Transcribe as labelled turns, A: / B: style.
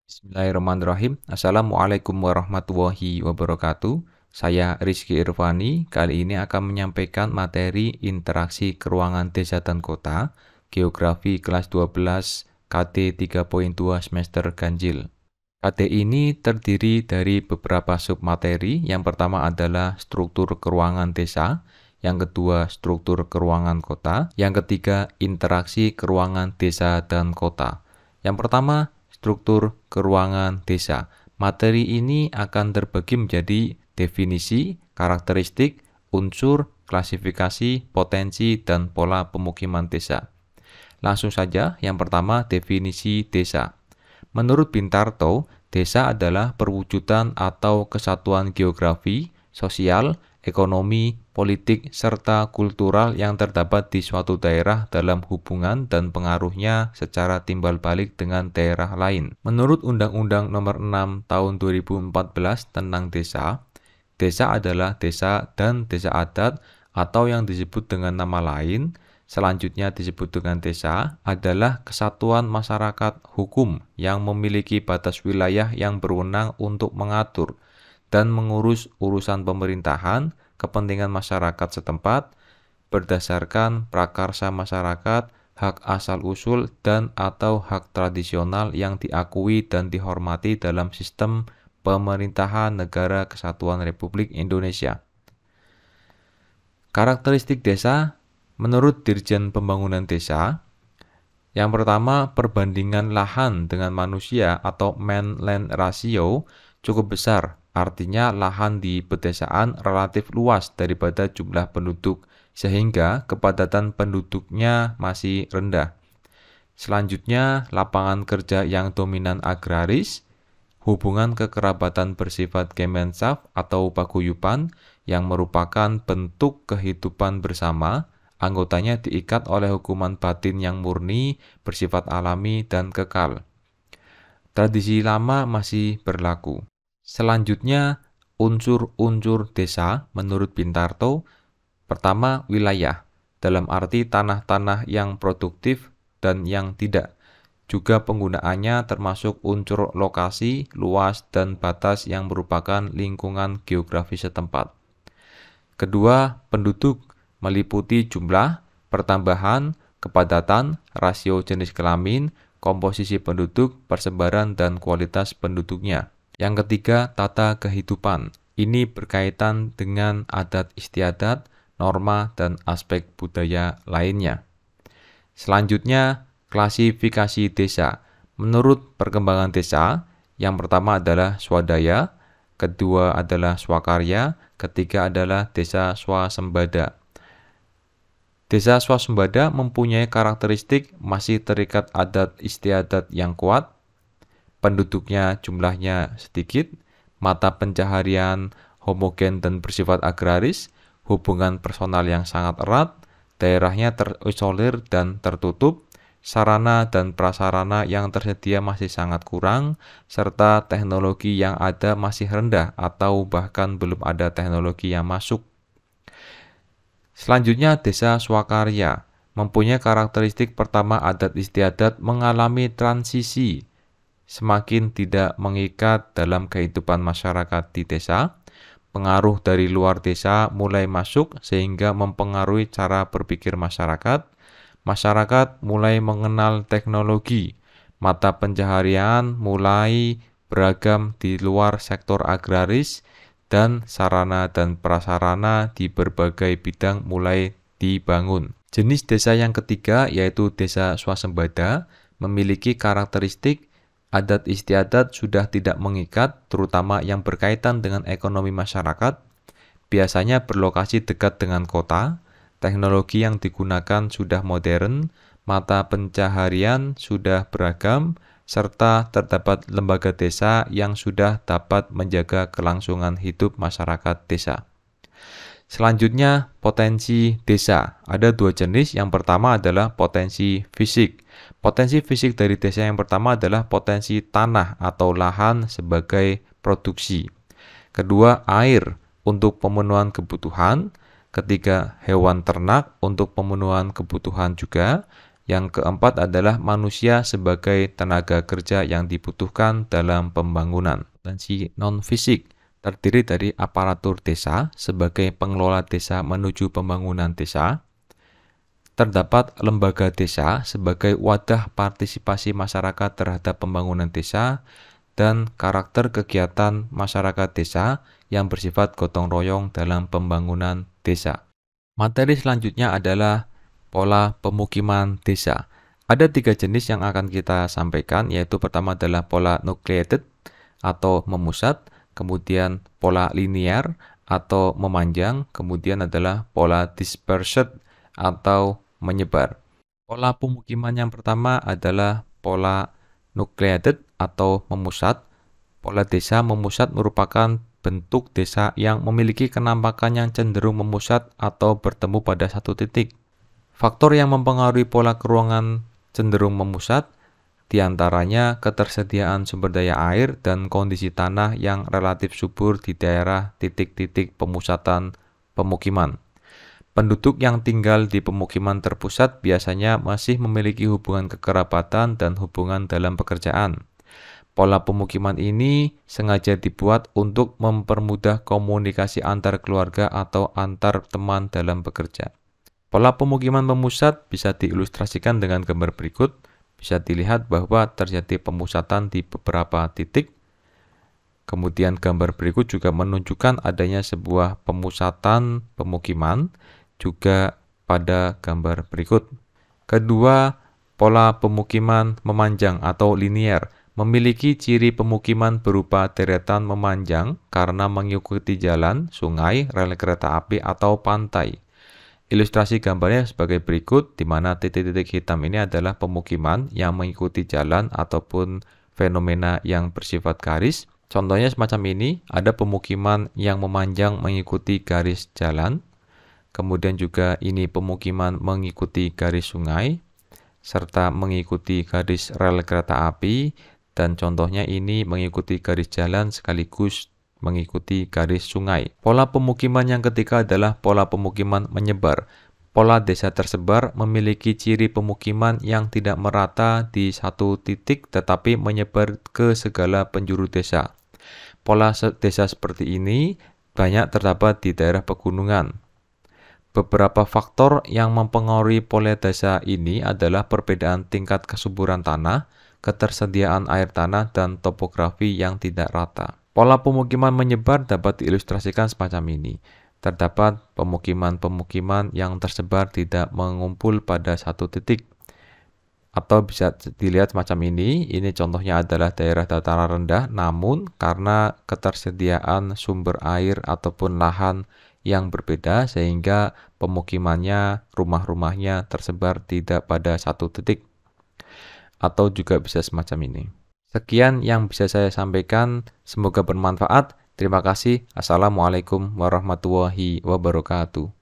A: Bismillahirrahmanirrahim. Assalamualaikum warahmatullahi wabarakatuh. Saya Rizky Irvani. Kali ini akan menyampaikan materi interaksi keuangan desa dan kota, geografi kelas 12 KT 3.2 semester ganjil. KT ini terdiri dari beberapa submateri. Yang pertama adalah struktur keuangan desa, yang kedua struktur keuangan kota, yang ketiga interaksi keuangan desa dan kota. Yang pertama, struktur keuangan desa. Materi ini akan terbagi menjadi definisi, karakteristik, unsur, klasifikasi, potensi, dan pola pemukiman desa. Langsung saja, yang pertama definisi desa. Menurut Bintarto, desa adalah perwujudan atau kesatuan geografi, sosial, ekonomi, politik, serta kultural yang terdapat di suatu daerah dalam hubungan dan pengaruhnya secara timbal balik dengan daerah lain. Menurut Undang-Undang Nomor 6 Tahun 2014 tentang desa, desa adalah desa dan desa adat atau yang disebut dengan nama lain, selanjutnya disebut dengan desa, adalah kesatuan masyarakat hukum yang memiliki batas wilayah yang berwenang untuk mengatur dan mengurus urusan pemerintahan, kepentingan masyarakat setempat, berdasarkan prakarsa masyarakat, hak asal-usul, dan atau hak tradisional yang diakui dan dihormati dalam sistem pemerintahan Negara Kesatuan Republik Indonesia. Karakteristik desa menurut Dirjen Pembangunan Desa, yang pertama, perbandingan lahan dengan manusia atau man-land ratio cukup besar. Artinya lahan di pedesaan relatif luas daripada jumlah penduduk, sehingga kepadatan penduduknya masih rendah. Selanjutnya, lapangan kerja yang dominan agraris, hubungan kekerabatan bersifat gemenschaft atau paguyuban yang merupakan bentuk kehidupan bersama, anggotanya diikat oleh hukuman batin yang murni, bersifat alami, dan kekal. Tradisi lama masih berlaku. Selanjutnya, unsur-unsur desa menurut Bintarto. Pertama, wilayah, dalam arti tanah-tanah yang produktif dan yang tidak. Juga penggunaannya termasuk unsur lokasi, luas, dan batas yang merupakan lingkungan geografi setempat. Kedua, penduduk meliputi jumlah, pertambahan, kepadatan, rasio jenis kelamin, komposisi penduduk, persebaran, dan kualitas penduduknya. Yang ketiga, tata kehidupan. Ini berkaitan dengan adat istiadat, norma, dan aspek budaya lainnya. Selanjutnya, klasifikasi desa. Menurut perkembangan desa, yang pertama adalah swadaya, kedua adalah swakarya, ketiga adalah desa swasembada. Desa swasembada mempunyai karakteristik masih terikat adat istiadat yang kuat, penduduknya jumlahnya sedikit, mata pencaharian homogen dan bersifat agraris, hubungan personal yang sangat erat, daerahnya terisolir dan tertutup, sarana dan prasarana yang tersedia masih sangat kurang, serta teknologi yang ada masih rendah atau bahkan belum ada teknologi yang masuk. Selanjutnya, desa swakarya mempunyai karakteristik pertama adat istiadat mengalami transisi, semakin tidak mengikat dalam kehidupan masyarakat di desa, pengaruh dari luar desa mulai masuk sehingga mempengaruhi cara berpikir masyarakat. Masyarakat mulai mengenal teknologi, mata pencaharian mulai beragam di luar sektor agraris, dan sarana dan prasarana di berbagai bidang mulai dibangun. Jenis desa yang ketiga yaitu desa swasembada memiliki karakteristik adat istiadat sudah tidak mengikat, terutama yang berkaitan dengan ekonomi masyarakat, biasanya berlokasi dekat dengan kota, teknologi yang digunakan sudah modern, mata pencaharian sudah beragam, serta terdapat lembaga desa yang sudah dapat menjaga kelangsungan hidup masyarakat desa. Selanjutnya, potensi desa. Ada dua jenis. Yang pertama adalah potensi fisik. Potensi fisik dari desa yang pertama adalah potensi tanah atau lahan sebagai produksi. Kedua, air untuk pemenuhan kebutuhan. Ketiga, hewan ternak untuk pemenuhan kebutuhan juga. Yang keempat adalah manusia sebagai tenaga kerja yang dibutuhkan dalam pembangunan. Potensi non-fisik terdiri dari aparatur desa sebagai pengelola desa menuju pembangunan desa. Terdapat lembaga desa sebagai wadah partisipasi masyarakat terhadap pembangunan desa dan karakter kegiatan masyarakat desa yang bersifat gotong royong dalam pembangunan desa. Materi selanjutnya adalah pola pemukiman desa. Ada 3 jenis yang akan kita sampaikan, yaitu pertama adalah pola nucleated atau memusat, kemudian pola linear atau memanjang, kemudian adalah pola dispersed atau menyebar. Pola pemukiman yang pertama adalah pola nucleated atau memusat. Pola desa memusat merupakan bentuk desa yang memiliki kenampakan yang cenderung memusat atau bertemu pada satu titik. Faktor yang mempengaruhi pola keruangan cenderung memusat diantaranya ketersediaan sumber daya air dan kondisi tanah yang relatif subur di daerah titik-titik pemusatan pemukiman. Penduduk yang tinggal di pemukiman terpusat biasanya masih memiliki hubungan kekerabatan dan hubungan dalam pekerjaan. Pola pemukiman ini sengaja dibuat untuk mempermudah komunikasi antar keluarga atau antar teman dalam bekerja. Pola pemukiman pemusat bisa diilustrasikan dengan gambar berikut. Bisa dilihat bahwa terjadi pemusatan di beberapa titik. Kemudian gambar berikut juga menunjukkan adanya sebuah pemusatan pemukiman juga pada gambar berikut. Kedua, pola pemukiman memanjang atau linear memiliki ciri pemukiman berupa deretan memanjang karena mengikuti jalan, sungai, rel kereta api, atau pantai. Ilustrasi gambarnya sebagai berikut, di mana titik-titik hitam ini adalah pemukiman yang mengikuti jalan ataupun fenomena yang bersifat garis. Contohnya semacam ini, ada pemukiman yang memanjang mengikuti garis jalan, kemudian juga ini pemukiman mengikuti garis sungai, serta mengikuti garis rel kereta api, dan contohnya ini mengikuti garis jalan sekaligus mengikuti garis sungai. Pola pemukiman yang ketiga adalah pola pemukiman menyebar. Pola desa tersebar memiliki ciri pemukiman yang tidak merata di satu titik tetapi menyebar ke segala penjuru desa. Pola desa seperti ini banyak terdapat di daerah pegunungan. Beberapa faktor yang mempengaruhi pola desa ini adalah perbedaan tingkat kesuburan tanah, ketersediaan air tanah, dan topografi yang tidak rata. Pola pemukiman menyebar dapat diilustrasikan semacam ini. Terdapat pemukiman-pemukiman yang tersebar tidak mengumpul pada satu titik. Atau bisa dilihat semacam ini contohnya adalah daerah dataran rendah, namun karena ketersediaan sumber air ataupun lahan yang berbeda sehingga pemukimannya, rumah-rumahnya tersebar tidak pada satu titik. Atau juga bisa semacam ini. Sekian yang bisa saya sampaikan, semoga bermanfaat. Terima kasih. Assalamualaikum warahmatullahi wabarakatuh.